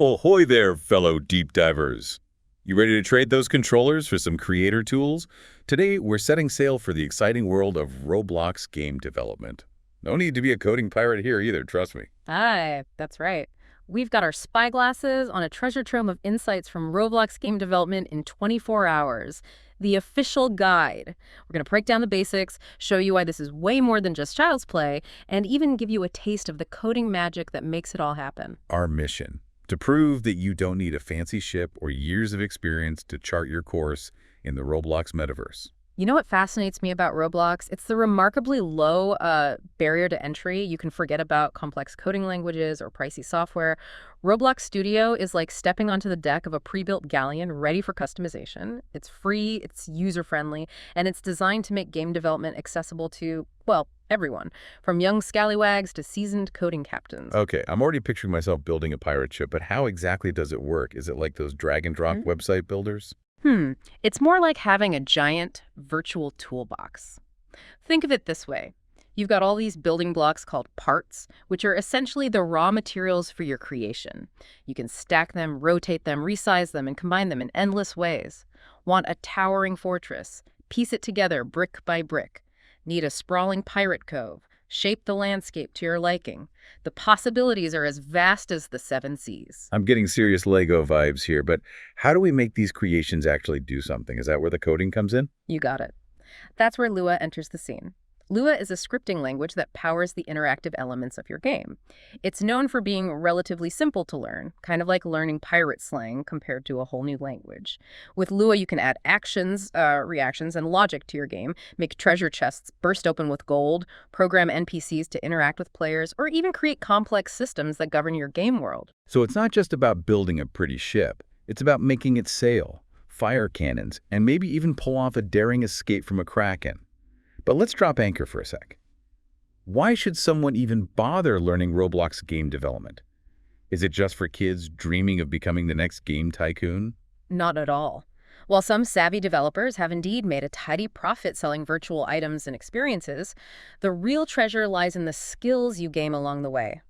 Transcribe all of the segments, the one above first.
Ahoy there, fellow deep divers! You ready to trade those controllers for some creator tools? Today, we're setting sail for the exciting world of Roblox game development. No need to be a coding pirate here either, trust me. Aye, that's right. We've got our spyglasses on a treasure trove of insights from Roblox Game Development in 24 hours. The official guide. We're going to break down the basics, show you why this is way more than just child's play, and even give you a taste of the coding magic that makes it all happen. Our mission: to prove that you don't need a fancy ship or years of experience to chart your course in the Roblox metaverse. You know what fascinates me about Roblox? It's the remarkably low barrier to entry. You can forget about complex coding languages or pricey software. Roblox Studio is like stepping onto the deck of a pre-built galleon ready for customization. It's free, it's user-friendly, and it's designed to make game development accessible to, well, everyone, from young scallywags to seasoned coding captains. Okay, I'm already picturing myself building a pirate ship, but how exactly does it work? Is it like those drag-and-drop website builders? It's more like having a giant virtual toolbox. Think of it this way. You've got all these building blocks called parts, which are essentially the raw materials for your creation. You can stack them, rotate them, resize them, and combine them in endless ways. Want a towering fortress? Piece it together brick by brick. Need a sprawling pirate cove? Shape the landscape to your liking. The possibilities are as vast as the seven seas. I'm getting serious Lego vibes here, but how do we make these creations actually do something? Is that where the coding comes in? You got it. That's where Lua enters the scene. Lua is a scripting language that powers the interactive elements of your game. It's known for being relatively simple to learn, kind of like learning pirate slang compared to a whole new language. With Lua, you can add actions, reactions, and logic to your game, make treasure chests burst open with gold, program NPCs to interact with players, or even create complex systems that govern your game world. So it's not just about building a pretty ship. It's about making it sail, fire cannons, and maybe even pull off a daring escape from a kraken. But let's drop anchor for a sec. Why should someone even bother learning Roblox game development? Is it just for kids dreaming of becoming the next game tycoon? Not at all. While some savvy developers have indeed made a tidy profit selling virtual items and experiences, the real treasure lies in the skills you gain along the way.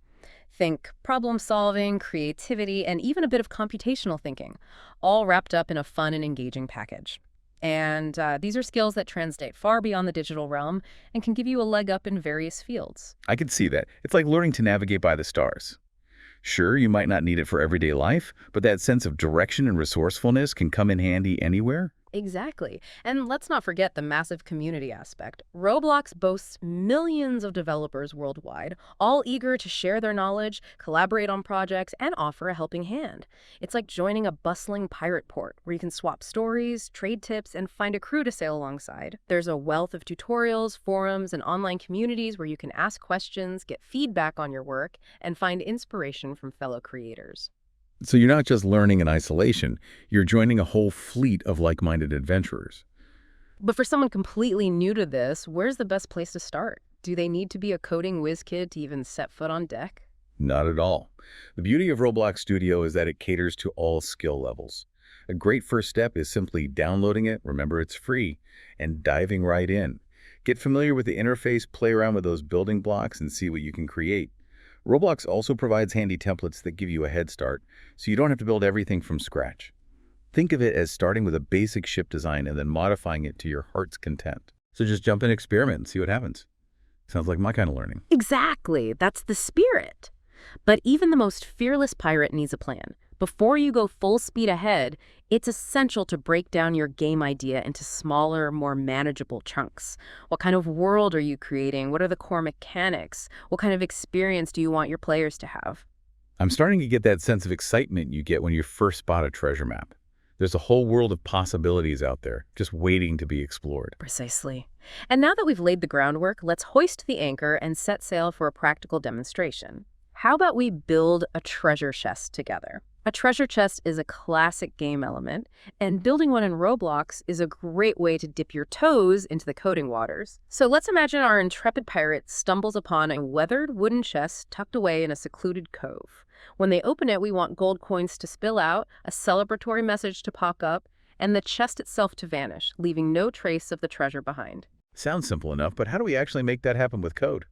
Think problem solving, creativity, and even a bit of computational thinking, all wrapped up in a fun and engaging package. And these are skills that translate far beyond the digital realm and can give you a leg up in various fields. I could see that. It's like learning to navigate by the stars. Sure, you might not need it for everyday life, but that sense of direction and resourcefulness can come in handy anywhere. Exactly. And let's not forget the massive community aspect. Roblox boasts millions of developers worldwide, all eager to share their knowledge, collaborate on projects, and offer a helping hand. It's like joining a bustling pirate port where you can swap stories, trade tips, and find a crew to sail alongside. There's a wealth of tutorials, forums, and online communities where you can ask questions, get feedback on your work, and find inspiration from fellow creators. So you're not just learning in isolation, you're joining a whole fleet of like-minded adventurers. But for someone completely new to this, where's the best place to start? Do they need to be a coding whiz kid to even set foot on deck? Not at all. The beauty of Roblox Studio is that it caters to all skill levels. A great first step is simply downloading it, remember it's free, and diving right in. Get familiar with the interface, play around with those building blocks, and see what you can create. Roblox also provides handy templates that give you a head start, so you don't have to build everything from scratch. Think of it as starting with a basic ship design and then modifying it to your heart's content. So just jump in, experiment, and see what happens. Sounds like my kind of learning. Exactly. That's the spirit. But even the most fearless pirate needs a plan. Before you go full speed ahead, it's essential to break down your game idea into smaller, more manageable chunks. What kind of world are you creating? What are the core mechanics? What kind of experience do you want your players to have? I'm starting to get that sense of excitement you get when you first spot a treasure map. There's a whole world of possibilities out there, just waiting to be explored. Precisely. And now that we've laid the groundwork, let's hoist the anchor and set sail for a practical demonstration. How about we build a treasure chest together? A treasure chest is a classic game element, and building one in Roblox is a great way to dip your toes into the coding waters. So let's imagine our intrepid pirate stumbles upon a weathered wooden chest tucked away in a secluded cove. When they open it, we want gold coins to spill out, a celebratory message to pop up, and the chest itself to vanish, leaving no trace of the treasure behind. Sounds simple enough, but how do we actually make that happen with code?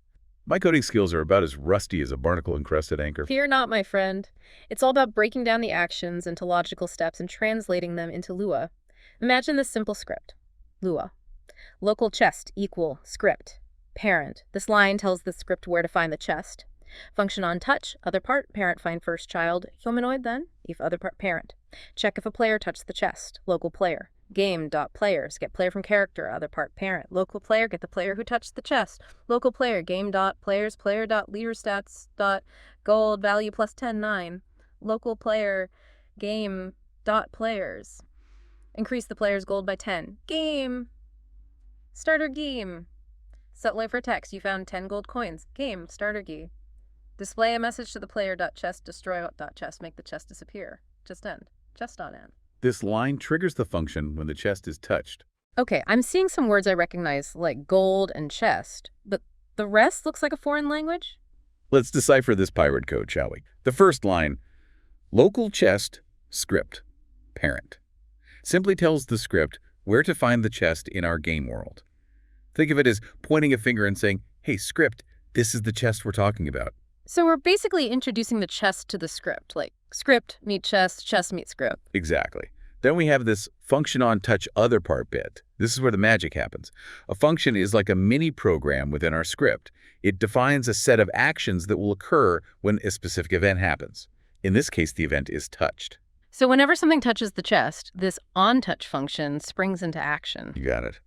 My coding skills are about as rusty as a barnacle-encrusted anchor. Fear not, my friend. It's all about breaking down the actions into logical steps and translating them into Lua. Imagine this simple script. Lua. Local chest equal script. Parent. This line tells the script where to find the chest. Function on touch, other part, parent find first child, humanoid then, if other part parent. Check if a player touched the chest, local player. Game.players, get player from character, other part parent. Local player, get the player who touched the chest. Local player, game.players, player.leader stats dot gold value plus 10, 9. Local player, game.players. Increase the player's gold by 10. Game. Starter game. Set life for text, you found 10 gold coins. Game, starter key. Display a message to the player.chest, destroy.chest, make the chest disappear. Just end. Chest on end. This line triggers the function when the chest is touched. Okay, I'm seeing some words I recognize, like gold and chest, but the rest looks like a foreign language? Let's decipher this pirate code, shall we? The first line, local chest, script, parent, simply tells the script where to find the chest in our game world. Think of it as pointing a finger and saying, hey, script, this is the chest we're talking about. So we're basically introducing the chest to the script, like script meet chest meet script. Exactly. Then we have this function on touch other part bit. This is where the magic happens. A function is like a mini program within our script. It defines a set of actions that will occur when a specific event happens. In this case, the event is touched. So whenever something touches the chest, this on-touch function springs into action. You got it.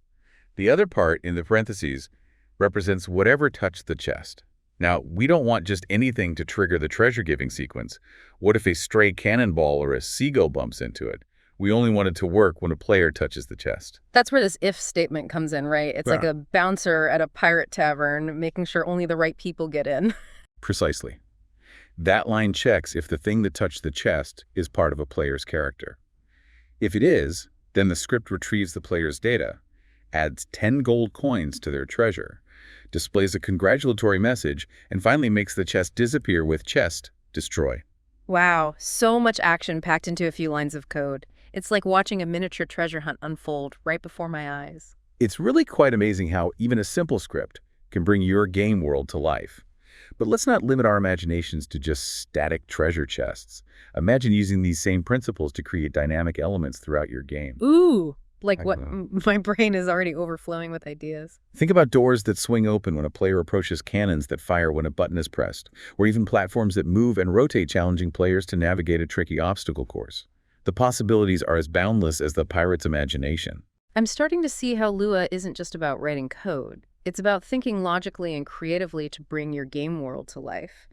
The other part in the parentheses represents whatever touched the chest. Now, we don't want just anything to trigger the treasure-giving sequence. What if a stray cannonball or a seagull bumps into it? We only want it to work when a player touches the chest. That's where this if statement comes in, right? It's like a bouncer at a pirate tavern, making sure only the right people get in. Precisely. That line checks if the thing that touched the chest is part of a player's character. If it is, then the script retrieves the player's data, adds 10 gold coins to their treasure, displays a congratulatory message, and finally makes the chest disappear with chest destroy. Wow, so much action packed into a few lines of code. It's like watching a miniature treasure hunt unfold right before my eyes. It's really quite amazing how even a simple script can bring your game world to life. But let's not limit our imaginations to just static treasure chests. Imagine using these same principles to create dynamic elements throughout your game. Ooh, like what? My brain is already overflowing with ideas. Think about doors that swing open when a player approaches cannons that fire when a button is pressed, or even platforms that move and rotate, challenging players to navigate a tricky obstacle course. The possibilities are as boundless as the pirate's imagination. I'm starting to see how Lua isn't just about writing code. It's about thinking logically and creatively to bring your game world to life.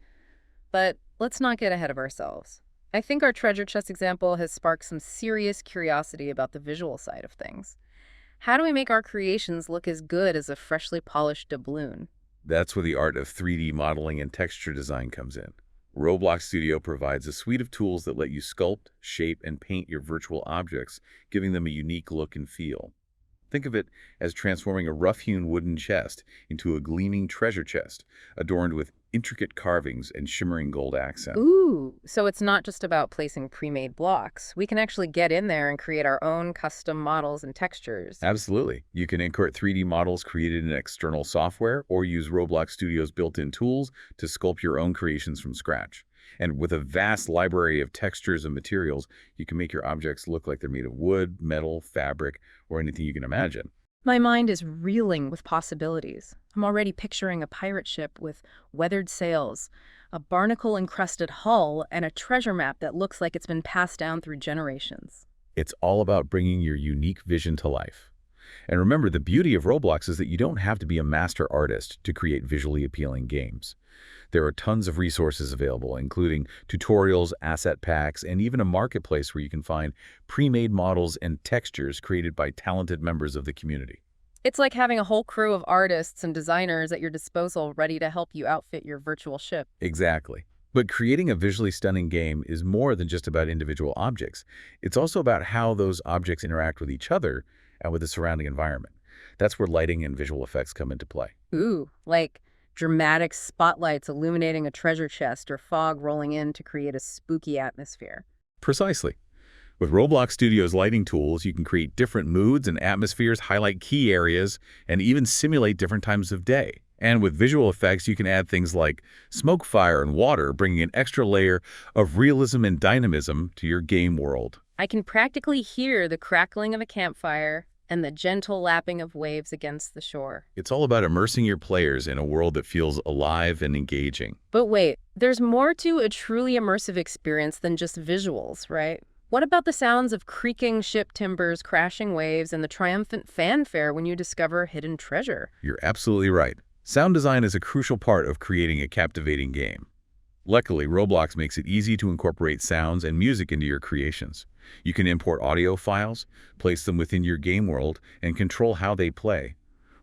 But let's not get ahead of ourselves. I think our treasure chest example has sparked some serious curiosity about the visual side of things. How do we make our creations look as good as a freshly polished doubloon? That's where the art of 3D modeling and texture design comes in. Roblox Studio provides a suite of tools that let you sculpt, shape, and paint your virtual objects, giving them a unique look and feel. Think of it as transforming a rough-hewn wooden chest into a gleaming treasure chest, adorned with intricate carvings and shimmering gold accents. Ooh, so it's not just about placing pre-made blocks. We can actually get in there and create our own custom models and textures. Absolutely. You can import 3D models created in external software or use Roblox Studio's built-in tools to sculpt your own creations from scratch. And with a vast library of textures and materials, you can make your objects look like they're made of wood, metal, fabric, or anything you can imagine. My mind is reeling with possibilities. I'm already picturing a pirate ship with weathered sails, a barnacle-encrusted hull, and a treasure map that looks like it's been passed down through generations. It's all about bringing your unique vision to life. And remember, the beauty of Roblox is that you don't have to be a master artist to create visually appealing games. There are tons of resources available, including tutorials, asset packs, and even a marketplace where you can find pre-made models and textures created by talented members of the community. It's like having a whole crew of artists and designers at your disposal ready to help you outfit your virtual ship. Exactly. But creating a visually stunning game is more than just about individual objects. It's also about how those objects interact with each other and with the surrounding environment. That's where lighting and visual effects come into play. Ooh, like dramatic spotlights illuminating a treasure chest or fog rolling in to create a spooky atmosphere. Precisely. With Roblox Studio's lighting tools, you can create different moods and atmospheres, highlight key areas, and even simulate different times of day. And with visual effects, you can add things like smoke, fire, and water, bringing an extra layer of realism and dynamism to your game world. I can practically hear the crackling of a campfire and the gentle lapping of waves against the shore. It's all about immersing your players in a world that feels alive and engaging. But wait, there's more to a truly immersive experience than just visuals, right? What about the sounds of creaking ship timbers, crashing waves, and the triumphant fanfare when you discover hidden treasure? You're absolutely right. Sound design is a crucial part of creating a captivating game. Luckily, Roblox makes it easy to incorporate sounds and music into your creations. You can import audio files, place them within your game world, and control how they play,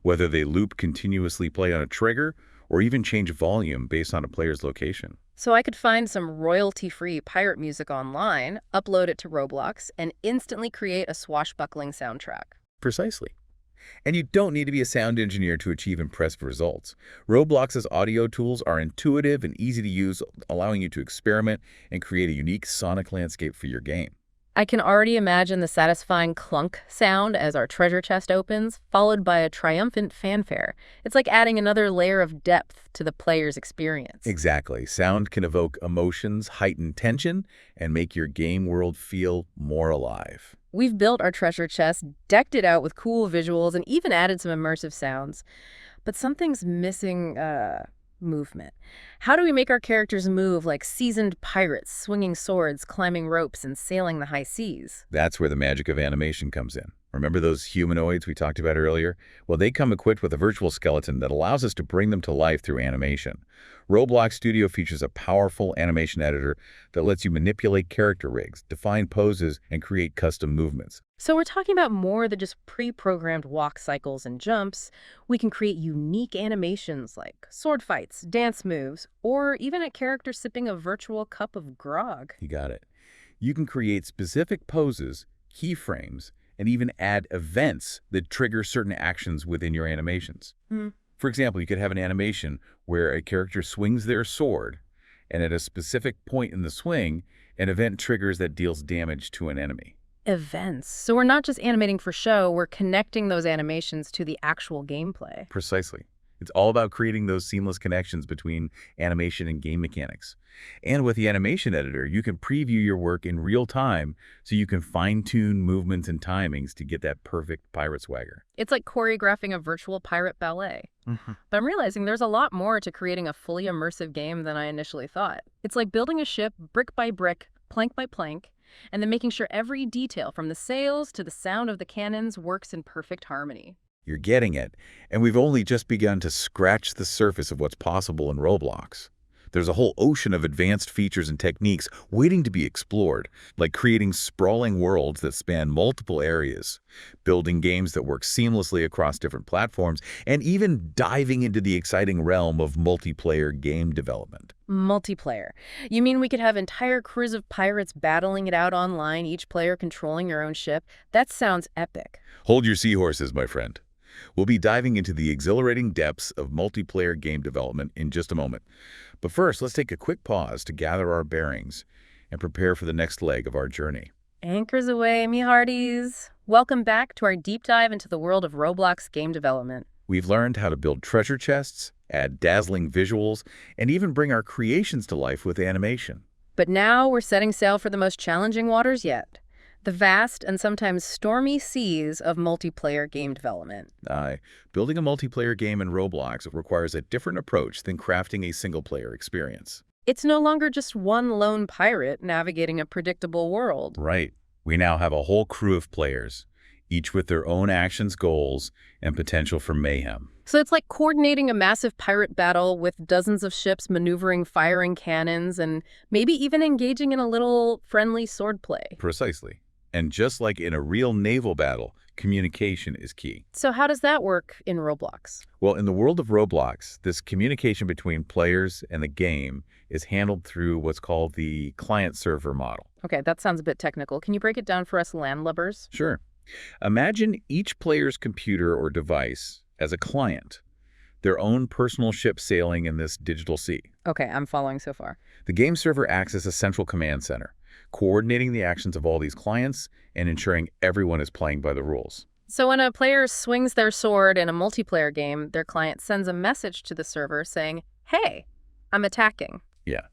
whether they loop continuously play on a trigger or even change volume based on a player's location. So I could find some royalty-free pirate music online, upload it to Roblox, and instantly create a swashbuckling soundtrack. Precisely. And you don't need to be a sound engineer to achieve impressive results. Roblox's audio tools are intuitive and easy to use, allowing you to experiment and create a unique sonic landscape for your game. I can already imagine the satisfying clunk sound as our treasure chest opens, followed by a triumphant fanfare. It's like adding another layer of depth to the player's experience. Exactly. Sound can evoke emotions, heighten tension, and make your game world feel more alive. We've built our treasure chest, decked it out with cool visuals, and even added some immersive sounds. But something's missing, movement. How do we make our characters move like seasoned pirates, swinging swords, climbing ropes, and sailing the high seas? That's where the magic of animation comes in. Remember those humanoids we talked about earlier? Well, they come equipped with a virtual skeleton that allows us to bring them to life through animation. Roblox Studio features a powerful animation editor that lets you manipulate character rigs, define poses, and create custom movements. So we're talking about more than just pre-programmed walk cycles and jumps. We can create unique animations like sword fights, dance moves, or even a character sipping a virtual cup of grog. You got it. You can create specific poses, keyframes, and even add events that trigger certain actions within your animations. For example, you could have an animation where a character swings their sword, and at a specific point in the swing, an event triggers that deals damage to an enemy. Events. So we're not just animating for show, we're connecting those animations to the actual gameplay. Precisely. It's all about creating those seamless connections between animation and game mechanics. And with the animation editor, you can preview your work in real time so you can fine-tune movements and timings to get that perfect pirate swagger. It's like choreographing a virtual pirate ballet. But I'm realizing there's a lot more to creating a fully immersive game than I initially thought. It's like building a ship brick by brick, plank by plank, and then making sure every detail from the sails to the sound of the cannons works in perfect harmony. You're getting it, and we've only just begun to scratch the surface of what's possible in Roblox. There's a whole ocean of advanced features and techniques waiting to be explored, like creating sprawling worlds that span multiple areas, building games that work seamlessly across different platforms, and even diving into the exciting realm of multiplayer game development. Multiplayer. You mean we could have entire crews of pirates battling it out online, each player controlling their own ship? That sounds epic. Hold your seahorses, my friend. We'll be diving into the exhilarating depths of multiplayer game development in just a moment. But first, let's take a quick pause to gather our bearings and prepare for the next leg of our journey. Anchors away, me hearties. Welcome back to our deep dive into the world of Roblox game development. We've learned how to build treasure chests, add dazzling visuals, and even bring our creations to life with animation. But now we're setting sail for the most challenging waters yet. The vast and sometimes stormy seas of multiplayer game development. Building a multiplayer game in Roblox requires a different approach than crafting a single-player experience. It's no longer just one lone pirate navigating a predictable world. Right. We now have a whole crew of players, each with their own actions, goals, and potential for mayhem. So it's like coordinating a massive pirate battle with dozens of ships maneuvering, firing cannons, and maybe even engaging in a little friendly swordplay. Precisely. And just like in a real naval battle, communication is key. So how does that work in Roblox? Well, in the world of Roblox, this communication between players and the game is handled through what's called the client-server model. Okay, that sounds a bit technical. Can you break it down for us landlubbers? Sure. Imagine each player's computer or device as a client, their own personal ship sailing in this digital sea. Okay, I'm following so far. The game server acts as a central command center, coordinating the actions of all these clients and ensuring everyone is playing by the rules. So when a player swings their sword in a multiplayer game, their client sends a message to the server saying, "Hey, I'm attacking." Yeah.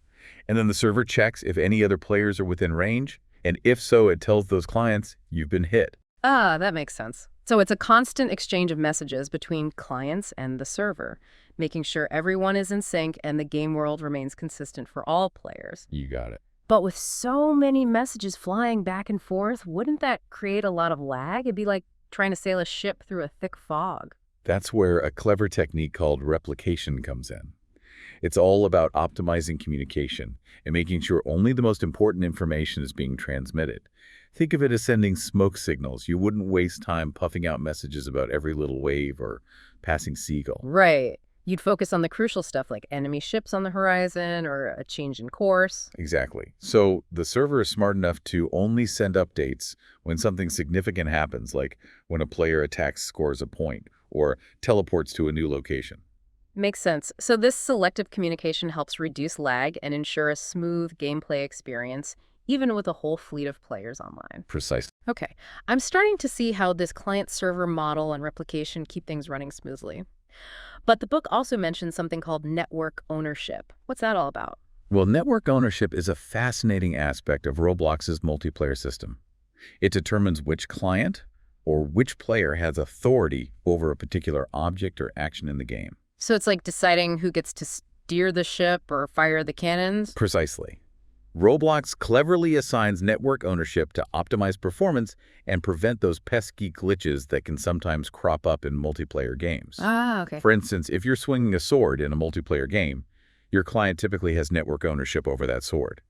And then the server checks if any other players are within range, and if so, it tells those clients you've been hit. Ah, that makes sense. So it's a constant exchange of messages between clients and the server, making sure everyone is in sync and the game world remains consistent for all players. You got it. But with so many messages flying back and forth, wouldn't that create a lot of lag? It'd be like trying to sail a ship through a thick fog. That's where a clever technique called replication comes in. It's all about optimizing communication and making sure only the most important information is being transmitted. Think of it as sending smoke signals. You wouldn't waste time puffing out messages about every little wave or passing seagull. Right. You'd focus on the crucial stuff like enemy ships on the horizon or a change in course. Exactly. So the server is smart enough to only send updates when something significant happens, like when a player attacks, scores a point, or teleports to a new location. Makes sense. So this selective communication helps reduce lag and ensure a smooth gameplay experience, even with a whole fleet of players online. Precisely. Okay, I'm starting to see how this client-server model and replication keep things running smoothly. But the book also mentions something called network ownership. What's that all about? Well, network ownership is a fascinating aspect of Roblox's multiplayer system. It determines which client or which player has authority over a particular object or action in the game. So it's like deciding who gets to steer the ship or fire the cannons? Precisely. Roblox cleverly assigns network ownership to optimize performance and prevent those pesky glitches that can sometimes crop up in multiplayer games. Ah, okay. For instance, if you're swinging a sword in a multiplayer game, your client typically has network ownership over that sword.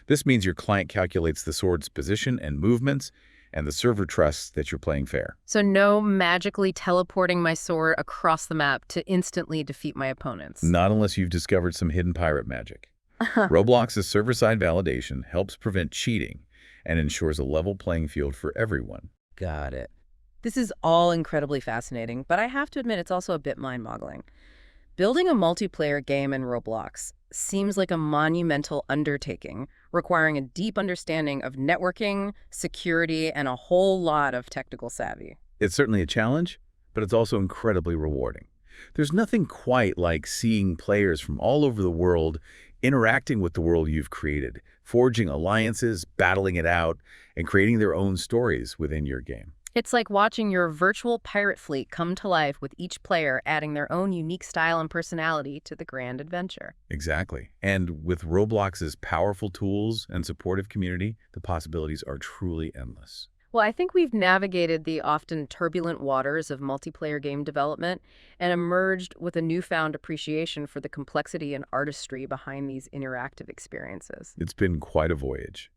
This means your client calculates the sword's position and movements, and the server trusts that you're playing fair. So no magically teleporting my sword across the map to instantly defeat my opponents. Not unless you've discovered some hidden pirate magic. Roblox's server-side validation helps prevent cheating and ensures a level playing field for everyone. Got it. This is all incredibly fascinating, but I have to admit it's also a bit mind-boggling. Building a multiplayer game in Roblox seems like a monumental undertaking, requiring a deep understanding of networking, security, and a whole lot of technical savvy. It's certainly a challenge, but it's also incredibly rewarding. There's nothing quite like seeing players from all over the world interacting with the world you've created, forging alliances, battling it out, and creating their own stories within your game. It's like watching your virtual pirate fleet come to life with each player adding their own unique style and personality to the grand adventure. Exactly. And with Roblox's powerful tools and supportive community, the possibilities are truly endless. Well, I think we've navigated the often turbulent waters of multiplayer game development and emerged with a newfound appreciation for the complexity and artistry behind these interactive experiences. It's been quite a voyage.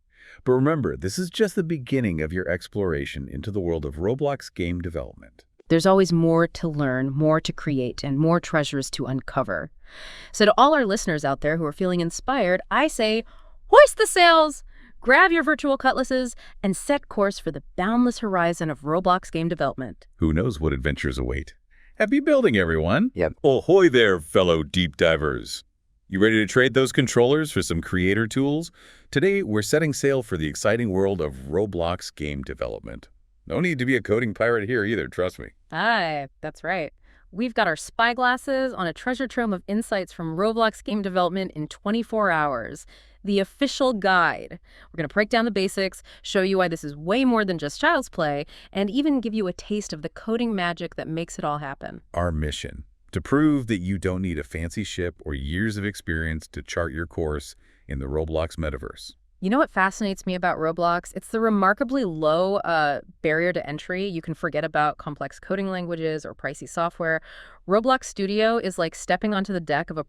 But remember, this is just the beginning of your exploration into the world of Roblox game development. There's always more to learn, more to create, and more treasures to uncover. So to all our listeners out there who are feeling inspired, I say, hoist the sails! Grab your virtual cutlasses and set course for the boundless horizon of Roblox game development. Who knows what adventures await? Happy building, everyone! Yep. Ahoy there, fellow deep divers! You ready to trade those controllers for some creator tools? Today, we're setting sail for the exciting world of Roblox game development. No need to be a coding pirate here either, trust me. Aye, that's right. We've got our spy glasses on a treasure trove of insights from Roblox game development in 24 hours. The official guide. We're going to break down the basics, show you why this is way more than just child's play, and even give you a taste of the coding magic that makes it all happen. Our mission: to prove that you don't need a fancy ship or years of experience to chart your course in the Roblox metaverse. You know what fascinates me about Roblox? It's the remarkably low barrier to entry. You can forget about complex coding languages or pricey software. Roblox Studio is like stepping onto the deck of a